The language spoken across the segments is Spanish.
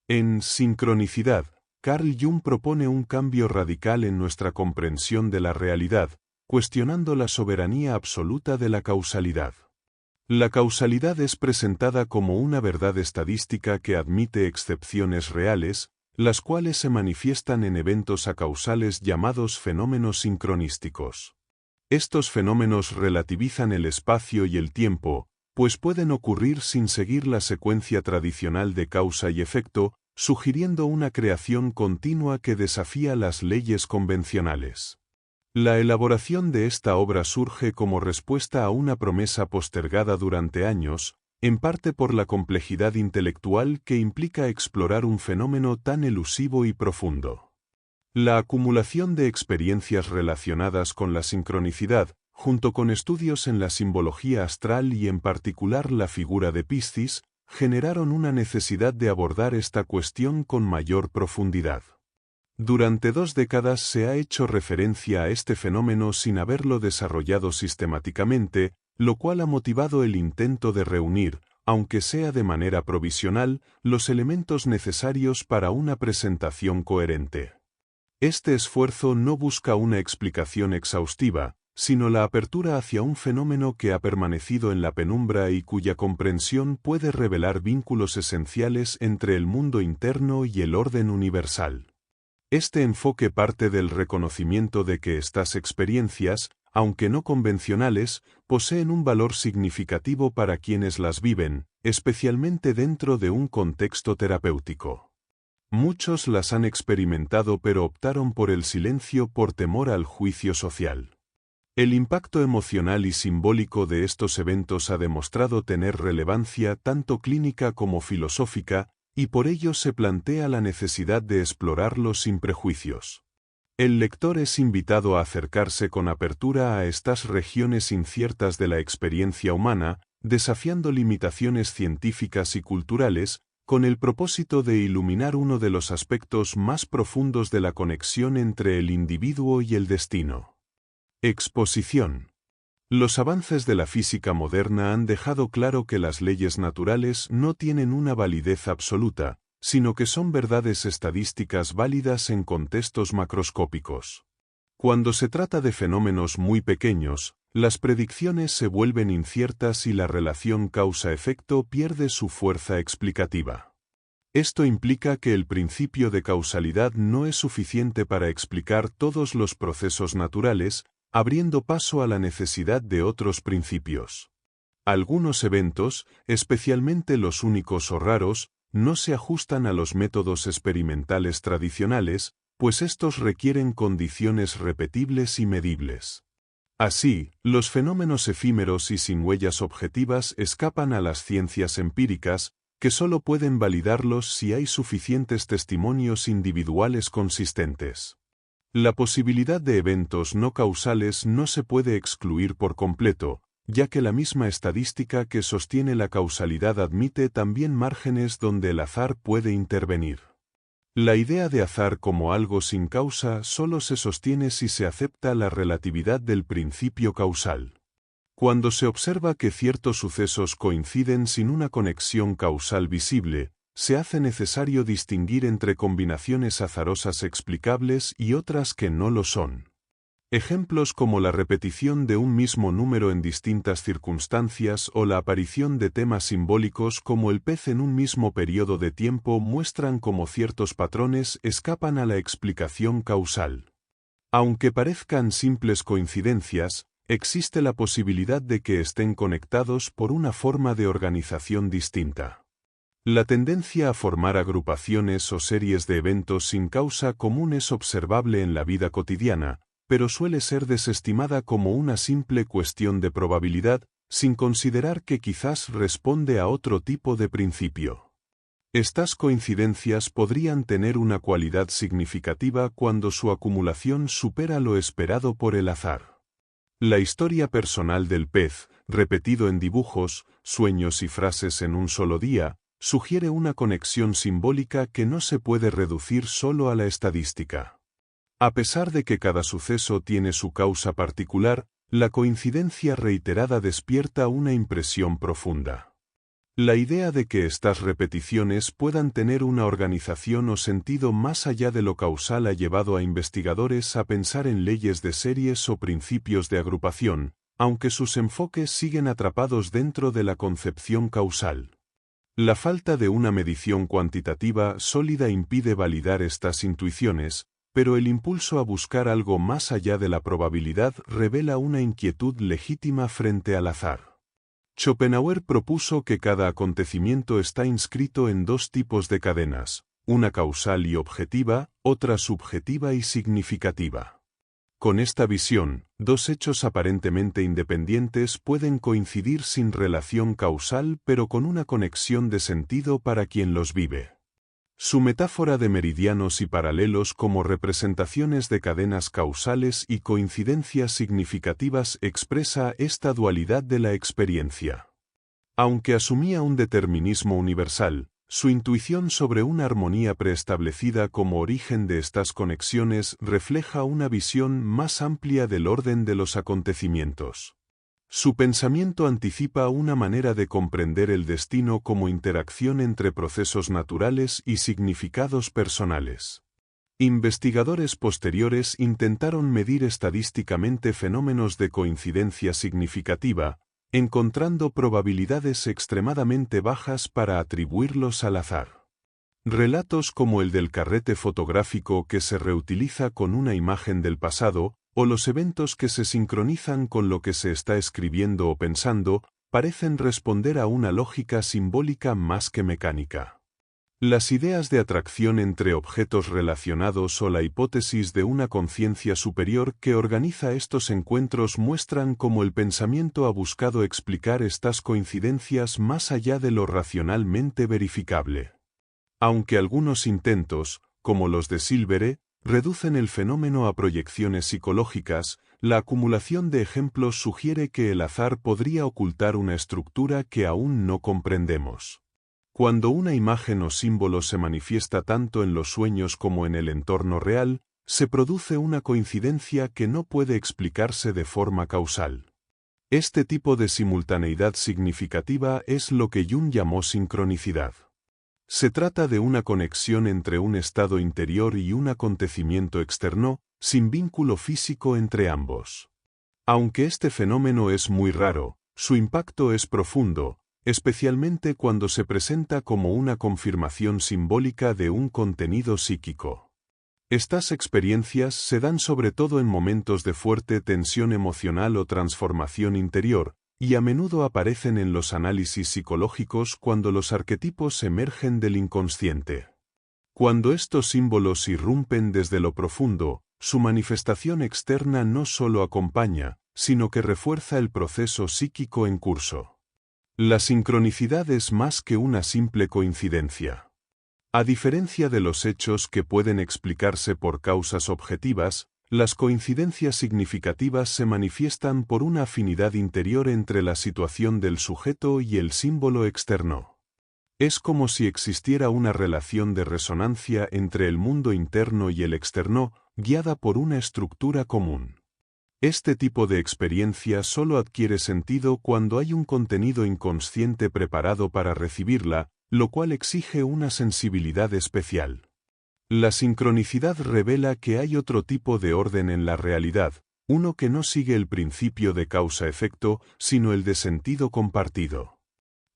En Sincronicidad, Carl Jung propone un cambio radical en nuestra comprensión de la realidad, cuestionando la soberanía absoluta de la causalidad. La causalidad es presentada como una verdad estadística que admite excepciones reales, las cuales se manifiestan en eventos acausales llamados fenómenos sincronísticos. Estos fenómenos relativizan el espacio y el tiempo, pues pueden ocurrir sin seguir la secuencia tradicional de causa y efecto, sugiriendo una creación continua que desafía las leyes convencionales. La elaboración de esta obra surge como respuesta a una promesa postergada durante años, en parte por la complejidad intelectual que implica explorar un fenómeno tan elusivo y profundo. La acumulación de experiencias relacionadas con la sincronicidad, junto con estudios en la simbología astral y en particular la figura de Piscis, generaron una necesidad de abordar esta cuestión con mayor profundidad. Durante 2 décadas se ha hecho referencia a este fenómeno sin haberlo desarrollado sistemáticamente, lo cual ha motivado el intento de reunir, aunque sea de manera provisional, los elementos necesarios para una presentación coherente. Este esfuerzo no busca una explicación exhaustiva, sino la apertura hacia un fenómeno que ha permanecido en la penumbra y cuya comprensión puede revelar vínculos esenciales entre el mundo interno y el orden universal. Este enfoque parte del reconocimiento de que estas experiencias, aunque no convencionales, poseen un valor significativo para quienes las viven, especialmente dentro de un contexto terapéutico. Muchos las han experimentado pero optaron por el silencio por temor al juicio social. El impacto emocional y simbólico de estos eventos ha demostrado tener relevancia tanto clínica como filosófica, y por ello se plantea la necesidad de explorarlos sin prejuicios. El lector es invitado a acercarse con apertura a estas regiones inciertas de la experiencia humana, desafiando limitaciones científicas y culturales, con el propósito de iluminar uno de los aspectos más profundos de la conexión entre el individuo y el destino. Exposición. Los avances de la física moderna han dejado claro que las leyes naturales no tienen una validez absoluta, sino que son verdades estadísticas válidas en contextos macroscópicos. Cuando se trata de fenómenos muy pequeños, las predicciones se vuelven inciertas y la relación causa-efecto pierde su fuerza explicativa. Esto implica que el principio de causalidad no es suficiente para explicar todos los procesos naturales, abriendo paso a la necesidad de otros principios. Algunos eventos, especialmente los únicos o raros, no se ajustan a los métodos experimentales tradicionales, pues estos requieren condiciones repetibles y medibles. Así, los fenómenos efímeros y sin huellas objetivas escapan a las ciencias empíricas, que solo pueden validarlos si hay suficientes testimonios individuales consistentes. La posibilidad de eventos no causales no se puede excluir por completo, ya que la misma estadística que sostiene la causalidad admite también márgenes donde el azar puede intervenir. La idea de azar como algo sin causa solo se sostiene si se acepta la relatividad del principio causal. Cuando se observa que ciertos sucesos coinciden sin una conexión causal visible, se hace necesario distinguir entre combinaciones azarosas explicables y otras que no lo son. Ejemplos como la repetición de un mismo número en distintas circunstancias o la aparición de temas simbólicos como el pez en un mismo periodo de tiempo muestran cómo ciertos patrones escapan a la explicación causal. Aunque parezcan simples coincidencias, existe la posibilidad de que estén conectados por una forma de organización distinta. La tendencia a formar agrupaciones o series de eventos sin causa común es observable en la vida cotidiana, pero suele ser desestimada como una simple cuestión de probabilidad, sin considerar que quizás responde a otro tipo de principio. Estas coincidencias podrían tener una cualidad significativa cuando su acumulación supera lo esperado por el azar. La historia personal del pez, repetido en dibujos, sueños y frases en un solo día, sugiere una conexión simbólica que no se puede reducir solo a la estadística. A pesar de que cada suceso tiene su causa particular, la coincidencia reiterada despierta una impresión profunda. La idea de que estas repeticiones puedan tener una organización o sentido más allá de lo causal ha llevado a investigadores a pensar en leyes de series o principios de agrupación, aunque sus enfoques siguen atrapados dentro de la concepción causal. La falta de una medición cuantitativa sólida impide validar estas intuiciones, pero el impulso a buscar algo más allá de la probabilidad revela una inquietud legítima frente al azar. Schopenhauer propuso que cada acontecimiento está inscrito en dos tipos de cadenas, una causal y objetiva, otra subjetiva y significativa. Con esta visión, dos hechos aparentemente independientes pueden coincidir sin relación causal pero con una conexión de sentido para quien los vive. Su metáfora de meridianos y paralelos como representaciones de cadenas causales y coincidencias significativas expresa esta dualidad de la experiencia. Aunque asumía un determinismo universal, su intuición sobre una armonía preestablecida como origen de estas conexiones refleja una visión más amplia del orden de los acontecimientos. Su pensamiento anticipa una manera de comprender el destino como interacción entre procesos naturales y significados personales. Investigadores posteriores intentaron medir estadísticamente fenómenos de coincidencia significativa, encontrando probabilidades extremadamente bajas para atribuirlos al azar. Relatos como el del carrete fotográfico que se reutiliza con una imagen del pasado, o los eventos que se sincronizan con lo que se está escribiendo o pensando, parecen responder a una lógica simbólica más que mecánica. Las ideas de atracción entre objetos relacionados o la hipótesis de una conciencia superior que organiza estos encuentros muestran cómo el pensamiento ha buscado explicar estas coincidencias más allá de lo racionalmente verificable. Aunque algunos intentos, como los de Silvere, reducen el fenómeno a proyecciones psicológicas, la acumulación de ejemplos sugiere que el azar podría ocultar una estructura que aún no comprendemos. Cuando una imagen o símbolo se manifiesta tanto en los sueños como en el entorno real, se produce una coincidencia que no puede explicarse de forma causal. Este tipo de simultaneidad significativa es lo que Jung llamó sincronicidad. Se trata de una conexión entre un estado interior y un acontecimiento externo, sin vínculo físico entre ambos. Aunque este fenómeno es muy raro, su impacto es profundo, especialmente cuando se presenta como una confirmación simbólica de un contenido psíquico. Estas experiencias se dan sobre todo en momentos de fuerte tensión emocional o transformación interior, y a menudo aparecen en los análisis psicológicos cuando los arquetipos emergen del inconsciente. Cuando estos símbolos irrumpen desde lo profundo, su manifestación externa no solo acompaña, sino que refuerza el proceso psíquico en curso. La sincronicidad es más que una simple coincidencia. A diferencia de los hechos que pueden explicarse por causas objetivas, las coincidencias significativas se manifiestan por una afinidad interior entre la situación del sujeto y el símbolo externo. Es como si existiera una relación de resonancia entre el mundo interno y el externo, guiada por una estructura común. Este tipo de experiencia solo adquiere sentido cuando hay un contenido inconsciente preparado para recibirla, lo cual exige una sensibilidad especial. La sincronicidad revela que hay otro tipo de orden en la realidad, uno que no sigue el principio de causa-efecto, sino el de sentido compartido.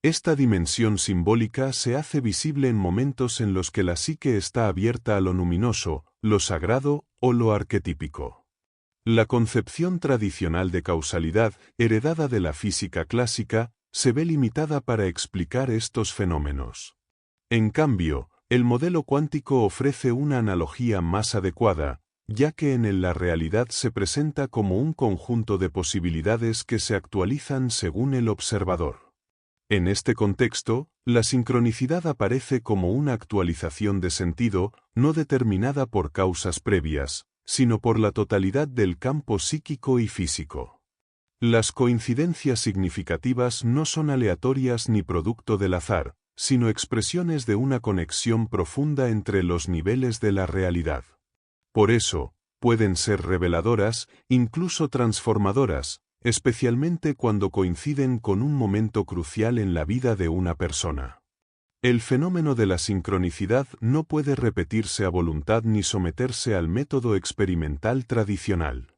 Esta dimensión simbólica se hace visible en momentos en los que la psique está abierta a lo luminoso, lo sagrado o lo arquetípico. La concepción tradicional de causalidad, heredada de la física clásica, se ve limitada para explicar estos fenómenos. En cambio, el modelo cuántico ofrece una analogía más adecuada, ya que en él la realidad se presenta como un conjunto de posibilidades que se actualizan según el observador. En este contexto, la sincronicidad aparece como una actualización de sentido, no determinada por causas previas, sino por la totalidad del campo psíquico y físico. Las coincidencias significativas no son aleatorias ni producto del azar, sino expresiones de una conexión profunda entre los niveles de la realidad. Por eso, pueden ser reveladoras, incluso transformadoras, especialmente cuando coinciden con un momento crucial en la vida de una persona. El fenómeno de la sincronicidad no puede repetirse a voluntad ni someterse al método experimental tradicional.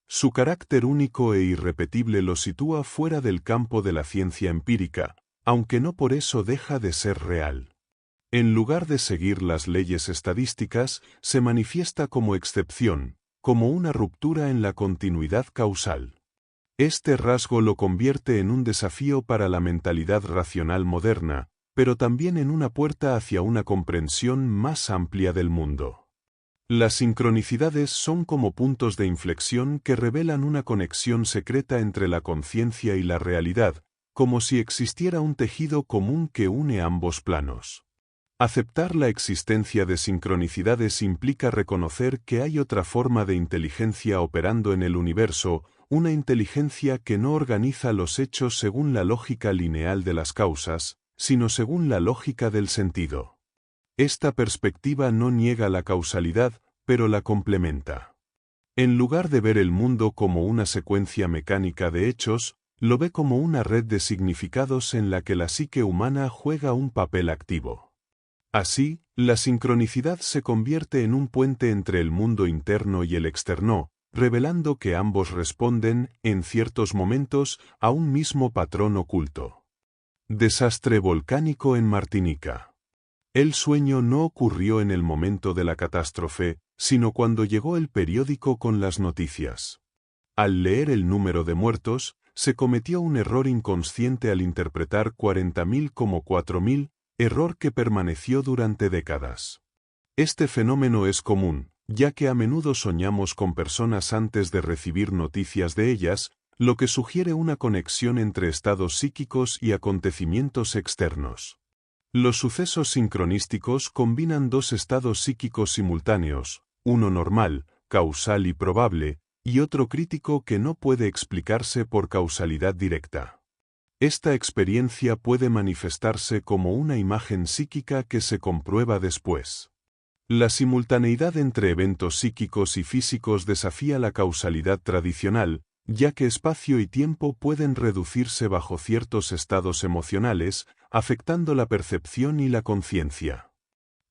Su carácter único e irrepetible lo sitúa fuera del campo de la ciencia empírica, aunque no por eso deja de ser real. En lugar de seguir las leyes estadísticas, se manifiesta como excepción, como una ruptura en la continuidad causal. Este rasgo lo convierte en un desafío para la mentalidad racional moderna, pero también en una puerta hacia una comprensión más amplia del mundo. Las sincronicidades son como puntos de inflexión que revelan una conexión secreta entre la conciencia y la realidad, como si existiera un tejido común que une ambos planos. Aceptar la existencia de sincronicidades implica reconocer que hay otra forma de inteligencia operando en el universo, una inteligencia que no organiza los hechos según la lógica lineal de las causas, sino según la lógica del sentido. Esta perspectiva no niega la causalidad, pero la complementa. En lugar de ver el mundo como una secuencia mecánica de hechos, lo ve como una red de significados en la que la psique humana juega un papel activo. Así, la sincronicidad se convierte en un puente entre el mundo interno y el externo, revelando que ambos responden, en ciertos momentos, a un mismo patrón oculto. Desastre volcánico en Martinica. El sueño no ocurrió en el momento de la catástrofe, sino cuando llegó el periódico con las noticias. Al leer el número de muertos, se cometió un error inconsciente al interpretar 40.000 como 4.000, error que permaneció durante décadas. Este fenómeno es común, ya que a menudo soñamos con personas antes de recibir noticias de ellas, lo que sugiere una conexión entre estados psíquicos y acontecimientos externos. Los sucesos sincronísticos combinan dos estados psíquicos simultáneos, uno normal, causal y probable, y otro crítico que no puede explicarse por causalidad directa. Esta experiencia puede manifestarse como una imagen psíquica que se comprueba después. La simultaneidad entre eventos psíquicos y físicos desafía la causalidad tradicional, ya que espacio y tiempo pueden reducirse bajo ciertos estados emocionales, afectando la percepción y la conciencia.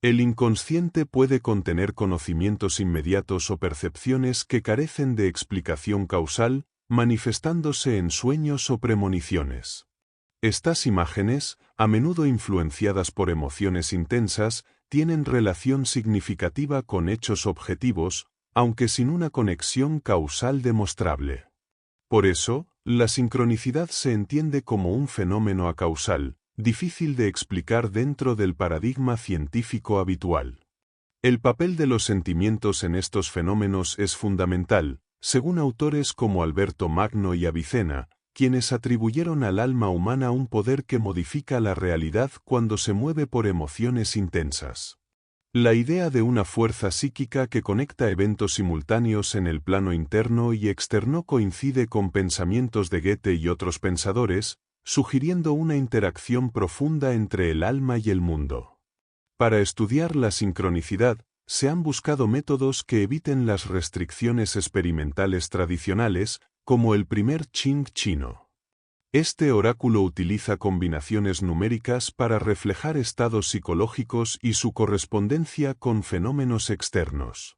El inconsciente puede contener conocimientos inmediatos o percepciones que carecen de explicación causal, manifestándose en sueños o premoniciones. Estas imágenes, a menudo influenciadas por emociones intensas, tienen relación significativa con hechos objetivos, aunque sin una conexión causal demostrable. Por eso, la sincronicidad se entiende como un fenómeno acausal, difícil de explicar dentro del paradigma científico habitual. El papel de los sentimientos en estos fenómenos es fundamental, según autores como Alberto Magno y Avicena, quienes atribuyeron al alma humana un poder que modifica la realidad cuando se mueve por emociones intensas. La idea de una fuerza psíquica que conecta eventos simultáneos en el plano interno y externo coincide con pensamientos de Goethe y otros pensadores, sugiriendo una interacción profunda entre el alma y el mundo. Para estudiar la sincronicidad, se han buscado métodos que eviten las restricciones experimentales tradicionales, como el primer Qing chino. Este oráculo utiliza combinaciones numéricas para reflejar estados psicológicos y su correspondencia con fenómenos externos.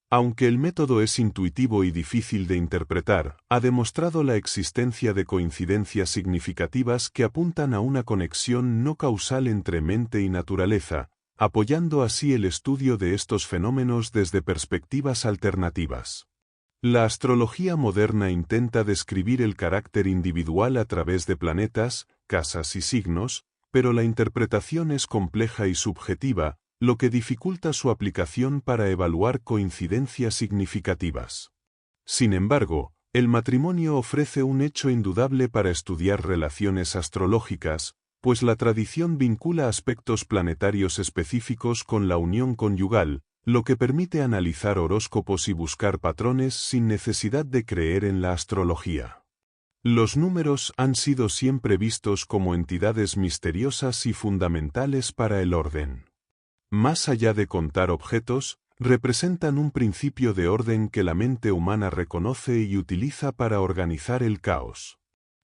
Aunque el método es intuitivo y difícil de interpretar, ha demostrado la existencia de coincidencias significativas que apuntan a una conexión no causal entre mente y naturaleza, apoyando así el estudio de estos fenómenos desde perspectivas alternativas. La astrología moderna intenta describir el carácter individual a través de planetas, casas y signos, pero la interpretación es compleja y subjetiva, lo que dificulta su aplicación para evaluar coincidencias significativas. Sin embargo, el matrimonio ofrece un hecho indudable para estudiar relaciones astrológicas, pues la tradición vincula aspectos planetarios específicos con la unión conyugal, lo que permite analizar horóscopos y buscar patrones sin necesidad de creer en la astrología. Los números han sido siempre vistos como entidades misteriosas y fundamentales para el orden. Más allá de contar objetos, representan un principio de orden que la mente humana reconoce y utiliza para organizar el caos.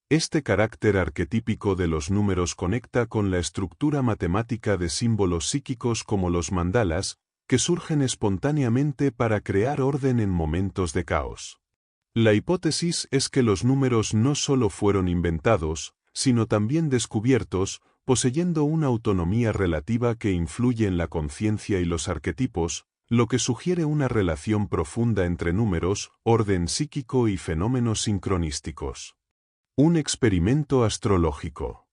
Este carácter arquetípico de los números conecta con la estructura matemática de símbolos psíquicos como los mandalas, que surgen espontáneamente para crear orden en momentos de caos. La hipótesis es que los números no solo fueron inventados, sino también descubiertos, poseyendo una autonomía relativa que influye en la conciencia y los arquetipos, lo que sugiere una relación profunda entre números, orden psíquico y fenómenos sincronísticos. Un experimento astrológico.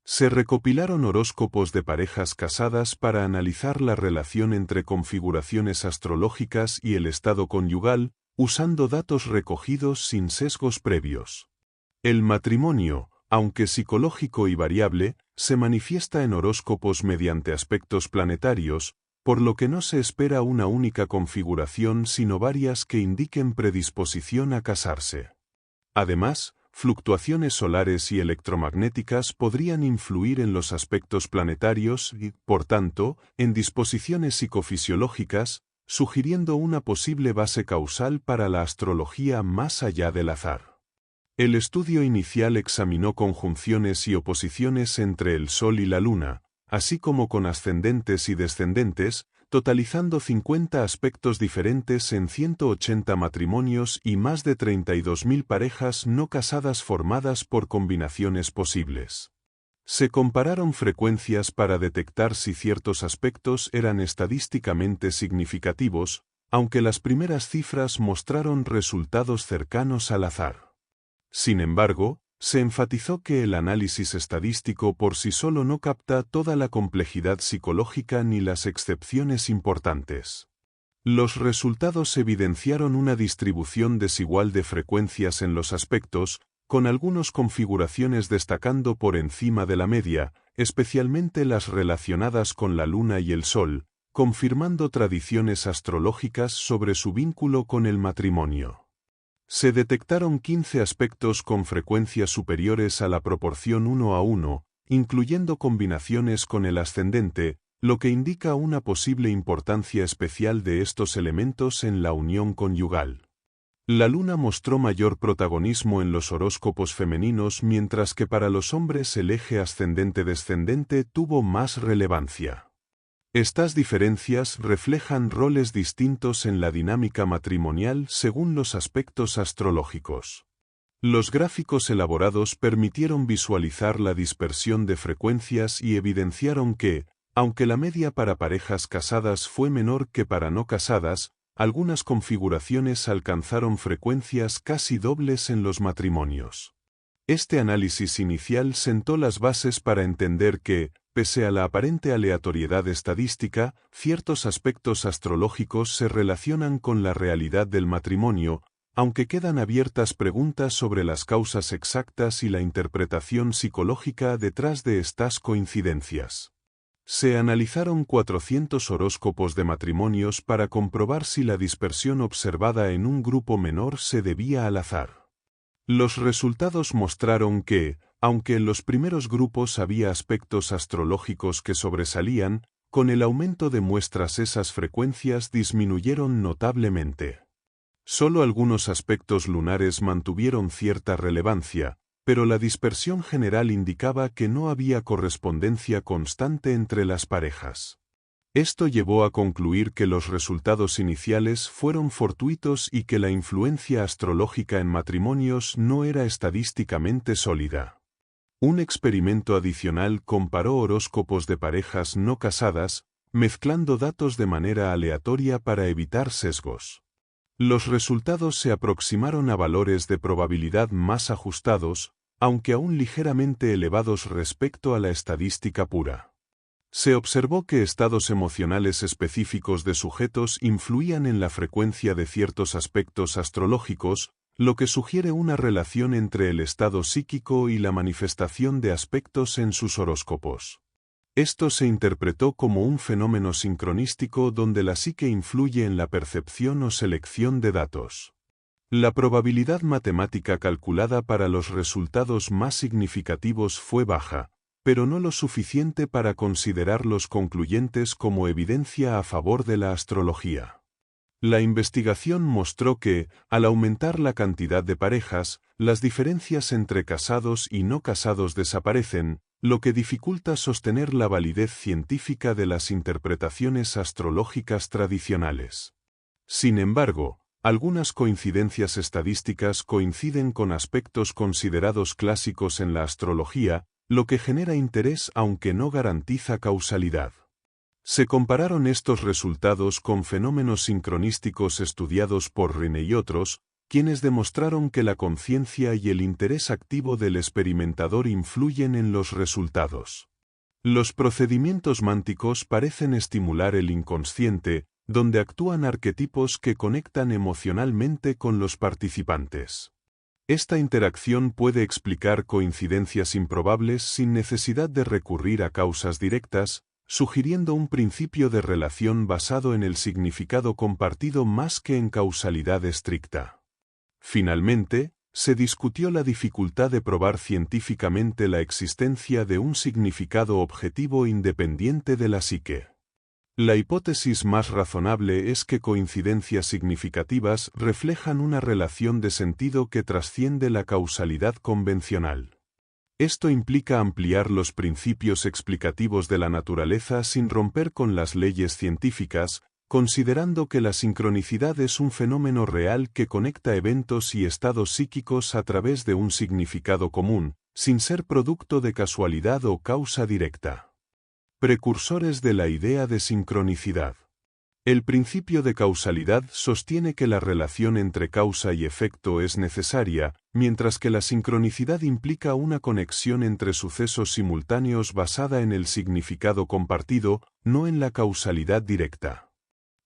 Se recopilaron horóscopos de parejas casadas para analizar la relación entre configuraciones astrológicas y el estado conyugal, usando datos recogidos sin sesgos previos. El matrimonio, aunque psicológico y variable, se manifiesta en horóscopos mediante aspectos planetarios, por lo que no se espera una única configuración sino varias que indiquen predisposición a casarse. Además, fluctuaciones solares y electromagnéticas podrían influir en los aspectos planetarios y, por tanto, en disposiciones psicofisiológicas, sugiriendo una posible base causal para la astrología más allá del azar. El estudio inicial examinó conjunciones y oposiciones entre el Sol y la Luna, así como con ascendentes y descendentes, totalizando 50 aspectos diferentes en 180 matrimonios y más de 32.000 parejas no casadas formadas por combinaciones posibles. Se compararon frecuencias para detectar si ciertos aspectos eran estadísticamente significativos, aunque las primeras cifras mostraron resultados cercanos al azar. Sin embargo, se enfatizó que el análisis estadístico por sí solo no capta toda la complejidad psicológica ni las excepciones importantes. Los resultados evidenciaron una distribución desigual de frecuencias en los aspectos, con algunas configuraciones destacando por encima de la media, especialmente las relacionadas con la Luna y el Sol, confirmando tradiciones astrológicas sobre su vínculo con el matrimonio. Se detectaron 15 aspectos con frecuencias superiores a la proporción 1:1, incluyendo combinaciones con el ascendente, lo que indica una posible importancia especial de estos elementos en la unión conyugal. La Luna mostró mayor protagonismo en los horóscopos femeninos, mientras que para los hombres el eje ascendente-descendente tuvo más relevancia. Estas diferencias reflejan roles distintos en la dinámica matrimonial según los aspectos astrológicos. Los gráficos elaborados permitieron visualizar la dispersión de frecuencias y evidenciaron que, aunque la media para parejas casadas fue menor que para no casadas, algunas configuraciones alcanzaron frecuencias casi dobles en los matrimonios. Este análisis inicial sentó las bases para entender que, pese a la aparente aleatoriedad estadística, ciertos aspectos astrológicos se relacionan con la realidad del matrimonio, aunque quedan abiertas preguntas sobre las causas exactas y la interpretación psicológica detrás de estas coincidencias. Se analizaron 400 horóscopos de matrimonios para comprobar si la dispersión observada en un grupo menor se debía al azar. Los resultados mostraron que, aunque en los primeros grupos había aspectos astrológicos que sobresalían, con el aumento de muestras esas frecuencias disminuyeron notablemente. Solo algunos aspectos lunares mantuvieron cierta relevancia, pero la dispersión general indicaba que no había correspondencia constante entre las parejas. Esto llevó a concluir que los resultados iniciales fueron fortuitos y que la influencia astrológica en matrimonios no era estadísticamente sólida. Un experimento adicional comparó horóscopos de parejas no casadas, mezclando datos de manera aleatoria para evitar sesgos. Los resultados se aproximaron a valores de probabilidad más ajustados, aunque aún ligeramente elevados respecto a la estadística pura. Se observó que estados emocionales específicos de sujetos influían en la frecuencia de ciertos aspectos astrológicos, lo que sugiere una relación entre el estado psíquico y la manifestación de aspectos en sus horóscopos. Esto se interpretó como un fenómeno sincronístico donde la psique influye en la percepción o selección de datos. La probabilidad matemática calculada para los resultados más significativos fue baja, pero no lo suficiente para considerarlos concluyentes como evidencia a favor de la astrología. La investigación mostró que, al aumentar la cantidad de parejas, las diferencias entre casados y no casados desaparecen, lo que dificulta sostener la validez científica de las interpretaciones astrológicas tradicionales. Sin embargo, algunas coincidencias estadísticas coinciden con aspectos considerados clásicos en la astrología, lo que genera interés aunque no garantiza causalidad. Se compararon estos resultados con fenómenos sincronísticos estudiados por Rinne y otros, quienes demostraron que la conciencia y el interés activo del experimentador influyen en los resultados. Los procedimientos mánticos parecen estimular el inconsciente, donde actúan arquetipos que conectan emocionalmente con los participantes. Esta interacción puede explicar coincidencias improbables sin necesidad de recurrir a causas directas, sugiriendo un principio de relación basado en el significado compartido más que en causalidad estricta. Finalmente, se discutió la dificultad de probar científicamente la existencia de un significado objetivo independiente de la psique. La hipótesis más razonable es que coincidencias significativas reflejan una relación de sentido que trasciende la causalidad convencional. Esto implica ampliar los principios explicativos de la naturaleza sin romper con las leyes científicas, considerando que la sincronicidad es un fenómeno real que conecta eventos y estados psíquicos a través de un significado común, sin ser producto de casualidad o causa directa. Precursores de la idea de sincronicidad. El principio de causalidad sostiene que la relación entre causa y efecto es necesaria, mientras que la sincronicidad implica una conexión entre sucesos simultáneos basada en el significado compartido, no en la causalidad directa.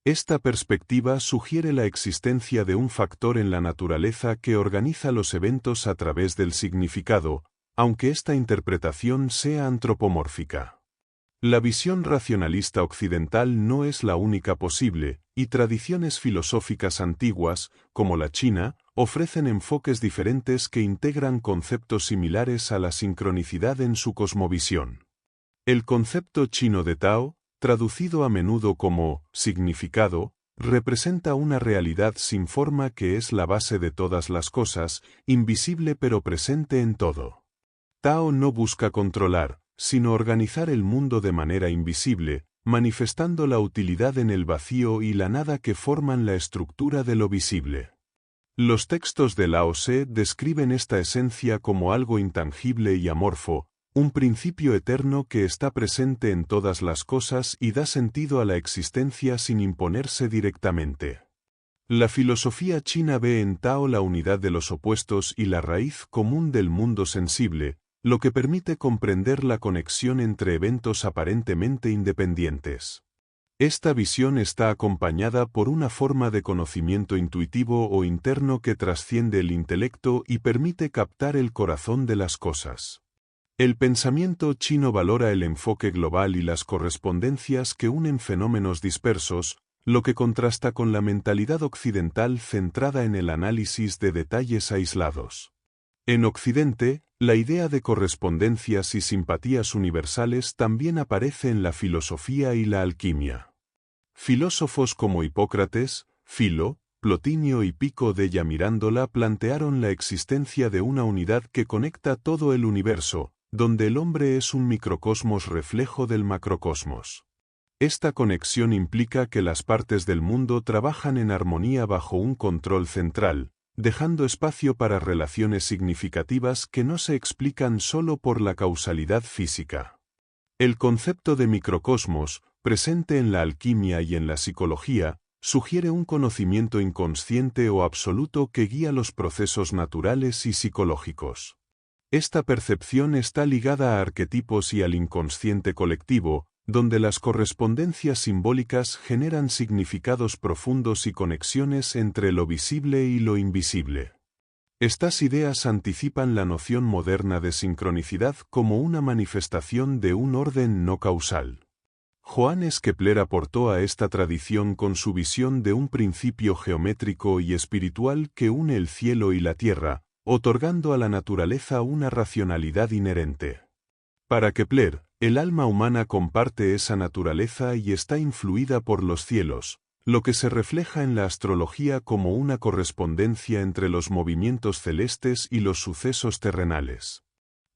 Esta perspectiva sugiere la existencia de un factor en la naturaleza que organiza los eventos a través del significado, aunque esta interpretación sea antropomórfica. La visión racionalista occidental no es la única posible, y tradiciones filosóficas antiguas, como la china, ofrecen enfoques diferentes que integran conceptos similares a la sincronicidad en su cosmovisión. El concepto chino de Tao, traducido a menudo como significado, representa una realidad sin forma que es la base de todas las cosas, invisible pero presente en todo. Tao no busca controlar, sino organizar el mundo de manera invisible, manifestando la utilidad en el vacío y la nada que forman la estructura de lo visible. Los textos de Lao Tse describen esta esencia como algo intangible y amorfo, un principio eterno que está presente en todas las cosas y da sentido a la existencia sin imponerse directamente. La filosofía china ve en Tao la unidad de los opuestos y la raíz común del mundo sensible, lo que permite comprender la conexión entre eventos aparentemente independientes. Esta visión está acompañada por una forma de conocimiento intuitivo o interno que trasciende el intelecto y permite captar el corazón de las cosas. El pensamiento chino valora el enfoque global y las correspondencias que unen fenómenos dispersos, lo que contrasta con la mentalidad occidental centrada en el análisis de detalles aislados. En Occidente, la idea de correspondencias y simpatías universales también aparece en la filosofía y la alquimia. Filósofos como Hipócrates, Filo, Plotinio y Pico della Mirandola plantearon la existencia de una unidad que conecta todo el universo, donde el hombre es un microcosmos reflejo del macrocosmos. Esta conexión implica que las partes del mundo trabajan en armonía bajo un control central, dejando espacio para relaciones significativas que no se explican solo por la causalidad física. El concepto de microcosmos, presente en la alquimia y en la psicología, sugiere un conocimiento inconsciente o absoluto que guía los procesos naturales y psicológicos. Esta percepción está ligada a arquetipos y al inconsciente colectivo, donde las correspondencias simbólicas generan significados profundos y conexiones entre lo visible y lo invisible. Estas ideas anticipan la noción moderna de sincronicidad como una manifestación de un orden no causal. Johannes Kepler aportó a esta tradición con su visión de un principio geométrico y espiritual que une el cielo y la tierra, otorgando a la naturaleza una racionalidad inherente. Para Kepler, el alma humana comparte esa naturaleza y está influida por los cielos, lo que se refleja en la astrología como una correspondencia entre los movimientos celestes y los sucesos terrenales.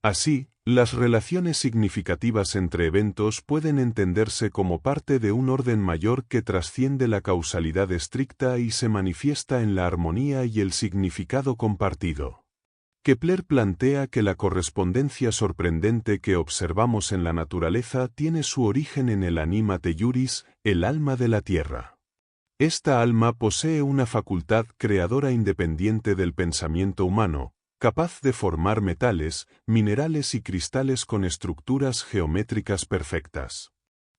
Así, las relaciones significativas entre eventos pueden entenderse como parte de un orden mayor que trasciende la causalidad estricta y se manifiesta en la armonía y el significado compartido. Kepler plantea que la correspondencia sorprendente que observamos en la naturaleza tiene su origen en el anima telluris, el alma de la Tierra. Esta alma posee una facultad creadora independiente del pensamiento humano, capaz de formar metales, minerales y cristales con estructuras geométricas perfectas.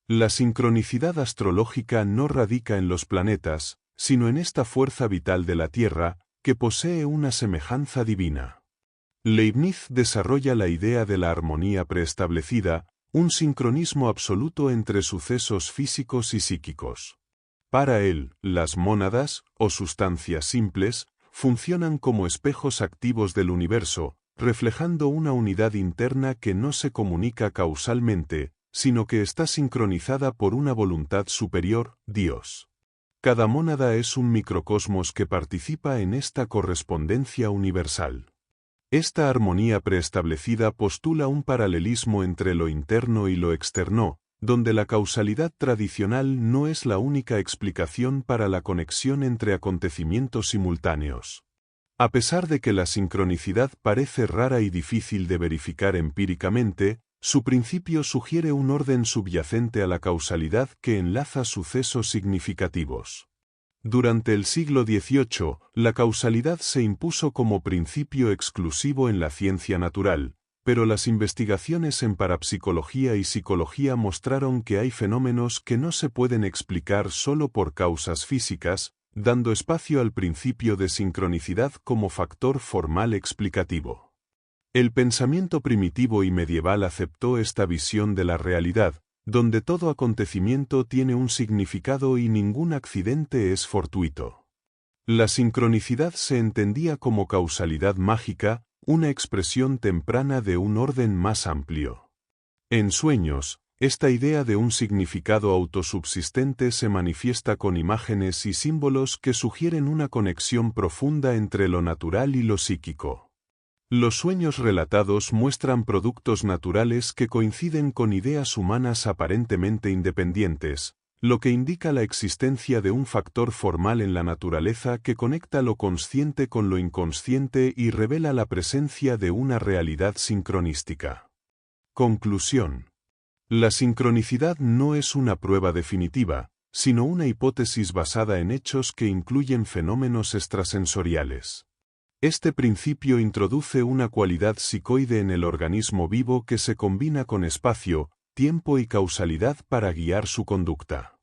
La sincronicidad astrológica no radica en los planetas, sino en esta fuerza vital de la Tierra, que posee una semejanza divina. Leibniz desarrolla la idea de la armonía preestablecida, un sincronismo absoluto entre sucesos físicos y psíquicos. Para él, las mónadas, o sustancias simples, funcionan como espejos activos del universo, reflejando una unidad interna que no se comunica causalmente, sino que está sincronizada por una voluntad superior, Dios. Cada mónada es un microcosmos que participa en esta correspondencia universal. Esta armonía preestablecida postula un paralelismo entre lo interno y lo externo, donde la causalidad tradicional no es la única explicación para la conexión entre acontecimientos simultáneos. A pesar de que la sincronicidad parece rara y difícil de verificar empíricamente, su principio sugiere un orden subyacente a la causalidad que enlaza sucesos significativos. Durante el siglo XVIII, la causalidad se impuso como principio exclusivo en la ciencia natural, pero las investigaciones en parapsicología y psicología mostraron que hay fenómenos que no se pueden explicar solo por causas físicas, dando espacio al principio de sincronicidad como factor formal explicativo. El pensamiento primitivo y medieval aceptó esta visión de la realidad, donde todo acontecimiento tiene un significado y ningún accidente es fortuito. La sincronicidad se entendía como causalidad mágica, una expresión temprana de un orden más amplio. En sueños, esta idea de un significado autosubsistente se manifiesta con imágenes y símbolos que sugieren una conexión profunda entre lo natural y lo psíquico. Los sueños relatados muestran productos naturales que coinciden con ideas humanas aparentemente independientes, lo que indica la existencia de un factor formal en la naturaleza que conecta lo consciente con lo inconsciente y revela la presencia de una realidad sincronística. Conclusión. La sincronicidad no es una prueba definitiva, sino una hipótesis basada en hechos que incluyen fenómenos extrasensoriales. Este principio introduce una cualidad psicoide en el organismo vivo que se combina con espacio, tiempo y causalidad para guiar su conducta.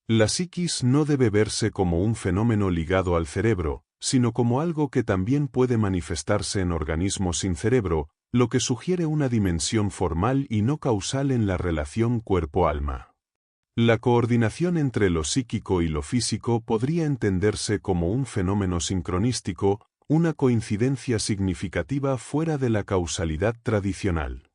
La psiquis no debe verse como un fenómeno ligado al cerebro, sino como algo que también puede manifestarse en organismos sin cerebro, lo que sugiere una dimensión formal y no causal en la relación cuerpo-alma. La coordinación entre lo psíquico y lo físico podría entenderse como un fenómeno sincronístico, una coincidencia significativa fuera de la causalidad tradicional.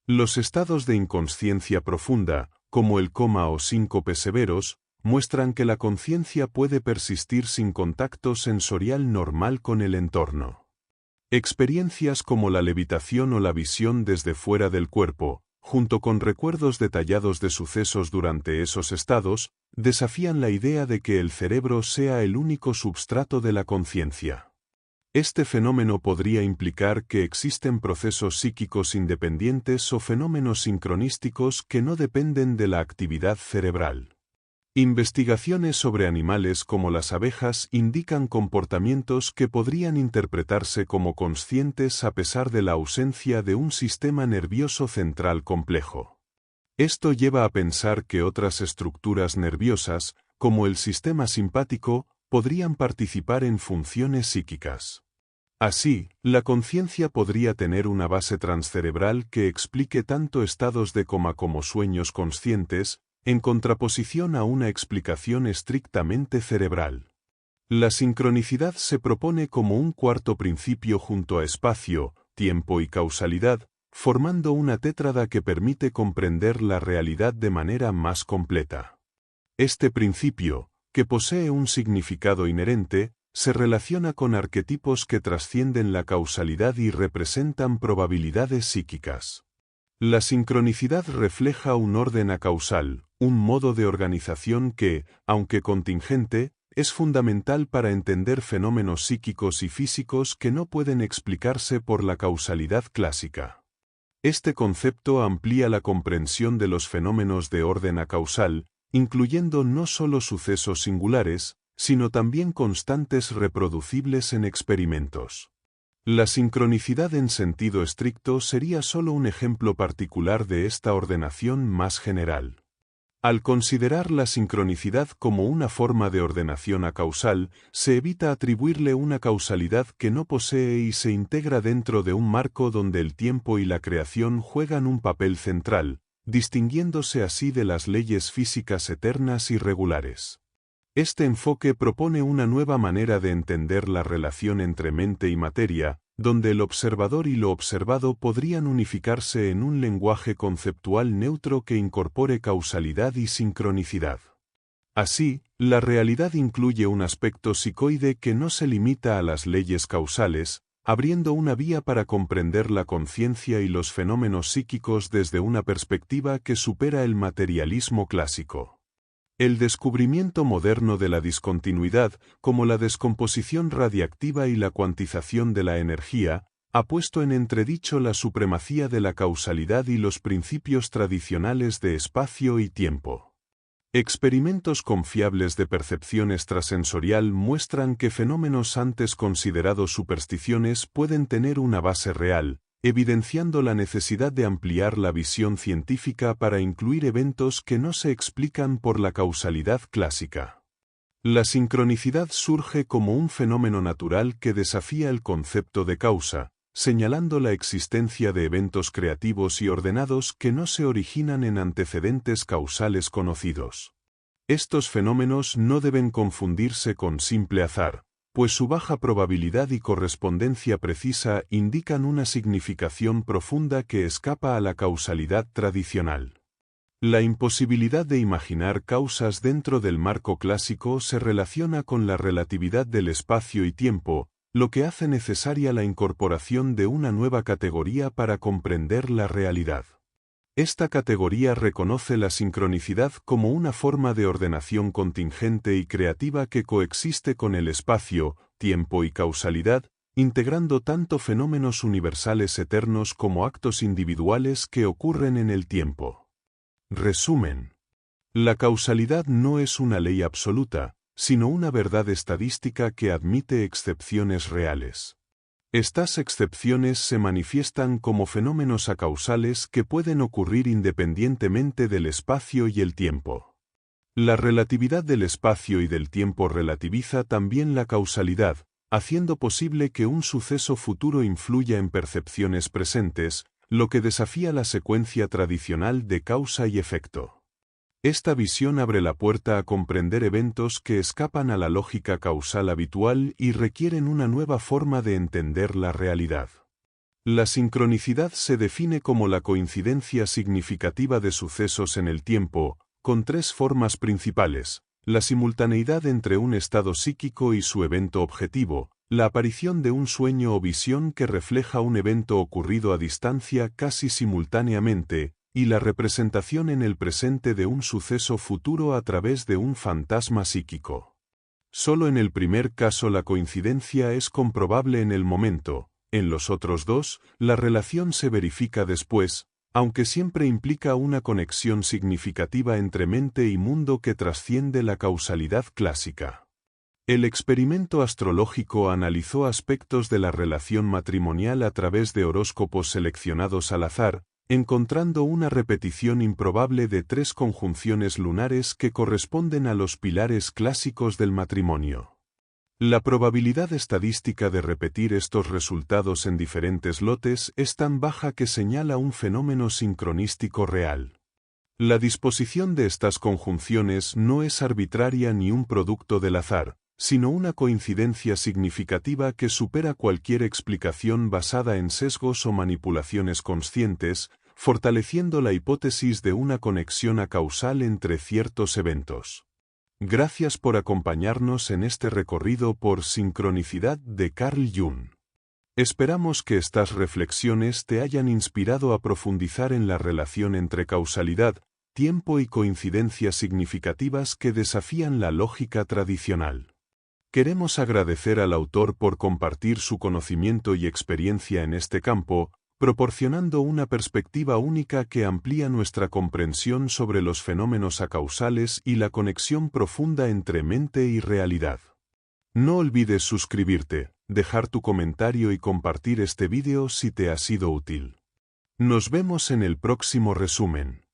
Los estados de inconsciencia profunda, como el coma o síncope severos, muestran que la conciencia puede persistir sin contacto sensorial normal con el entorno. Experiencias como la levitación o la visión desde fuera del cuerpo, junto con recuerdos detallados de sucesos durante esos estados, desafían la idea de que el cerebro sea el único substrato de la conciencia. Este fenómeno podría implicar que existen procesos psíquicos independientes o fenómenos sincronísticos que no dependen de la actividad cerebral. Investigaciones sobre animales como las abejas indican comportamientos que podrían interpretarse como conscientes a pesar de la ausencia de un sistema nervioso central complejo. Esto lleva a pensar que otras estructuras nerviosas, como el sistema simpático, podrían participar en funciones psíquicas. Así, la conciencia podría tener una base transcerebral que explique tanto estados de coma como sueños conscientes, en contraposición a una explicación estrictamente cerebral. La sincronicidad se propone como un cuarto principio junto a espacio, tiempo y causalidad, formando una tétrada que permite comprender la realidad de manera más completa. Este principio, que posee un significado inherente, se relaciona con arquetipos que trascienden la causalidad y representan probabilidades psíquicas. La sincronicidad refleja un orden acausal, un modo de organización que, aunque contingente, es fundamental para entender fenómenos psíquicos y físicos que no pueden explicarse por la causalidad clásica. Este concepto amplía la comprensión de los fenómenos de orden acausal, incluyendo no solo sucesos singulares, sino también constantes reproducibles en experimentos. La sincronicidad en sentido estricto sería solo un ejemplo particular de esta ordenación más general. Al considerar la sincronicidad como una forma de ordenación acausal, se evita atribuirle una causalidad que no posee y se integra dentro de un marco donde el tiempo y la creación juegan un papel central, distinguiéndose así de las leyes físicas eternas y regulares. Este enfoque propone una nueva manera de entender la relación entre mente y materia, donde el observador y lo observado podrían unificarse en un lenguaje conceptual neutro que incorpore causalidad y sincronicidad. Así, la realidad incluye un aspecto psicoide que no se limita a las leyes causales, abriendo una vía para comprender la conciencia y los fenómenos psíquicos desde una perspectiva que supera el materialismo clásico. El descubrimiento moderno de la discontinuidad, como la descomposición radiactiva y la cuantización de la energía, ha puesto en entredicho la supremacía de la causalidad y los principios tradicionales de espacio y tiempo. Experimentos confiables de percepción extrasensorial muestran que fenómenos antes considerados supersticiones pueden tener una base real, evidenciando la necesidad de ampliar la visión científica para incluir eventos que no se explican por la causalidad clásica. La sincronicidad surge como un fenómeno natural que desafía el concepto de causa, señalando la existencia de eventos creativos y ordenados que no se originan en antecedentes causales conocidos. Estos fenómenos no deben confundirse con simple azar, pues su baja probabilidad y correspondencia precisa indican una significación profunda que escapa a la causalidad tradicional. La imposibilidad de imaginar causas dentro del marco clásico se relaciona con la relatividad del espacio y tiempo, lo que hace necesaria la incorporación de una nueva categoría para comprender la realidad. Esta categoría reconoce la sincronicidad como una forma de ordenación contingente y creativa que coexiste con el espacio, tiempo y causalidad, integrando tanto fenómenos universales eternos como actos individuales que ocurren en el tiempo. Resumen. La causalidad no es una ley absoluta, sino una verdad estadística que admite excepciones reales. Estas excepciones se manifiestan como fenómenos acausales que pueden ocurrir independientemente del espacio y el tiempo. La relatividad del espacio y del tiempo relativiza también la causalidad, haciendo posible que un suceso futuro influya en percepciones presentes, lo que desafía la secuencia tradicional de causa y efecto. Esta visión abre la puerta a comprender eventos que escapan a la lógica causal habitual y requieren una nueva forma de entender la realidad. La sincronicidad se define como la coincidencia significativa de sucesos en el tiempo, con tres formas principales: la simultaneidad entre un estado psíquico y su evento objetivo, la aparición de un sueño o visión que refleja un evento ocurrido a distancia casi simultáneamente, y la representación en el presente de un suceso futuro a través de un fantasma psíquico. Solo en el primer caso la coincidencia es comprobable en el momento, en los otros dos, la relación se verifica después, aunque siempre implica una conexión significativa entre mente y mundo que trasciende la causalidad clásica. El experimento astrológico analizó aspectos de la relación matrimonial a través de horóscopos seleccionados al azar, encontrando una repetición improbable de 3 conjunciones lunares que corresponden a los pilares clásicos del matrimonio. La probabilidad estadística de repetir estos resultados en diferentes lotes es tan baja que señala un fenómeno sincronístico real. La disposición de estas conjunciones no es arbitraria ni un producto del azar, sino una coincidencia significativa que supera cualquier explicación basada en sesgos o manipulaciones conscientes, fortaleciendo la hipótesis de una conexión acausal entre ciertos eventos. Gracias por acompañarnos en este recorrido por sincronicidad de Carl Jung. Esperamos que estas reflexiones te hayan inspirado a profundizar en la relación entre causalidad, tiempo y coincidencias significativas que desafían la lógica tradicional. Queremos agradecer al autor por compartir su conocimiento y experiencia en este campo, proporcionando una perspectiva única que amplía nuestra comprensión sobre los fenómenos acausales y la conexión profunda entre mente y realidad. No olvides suscribirte, dejar tu comentario y compartir este vídeo si te ha sido útil. Nos vemos en el próximo resumen.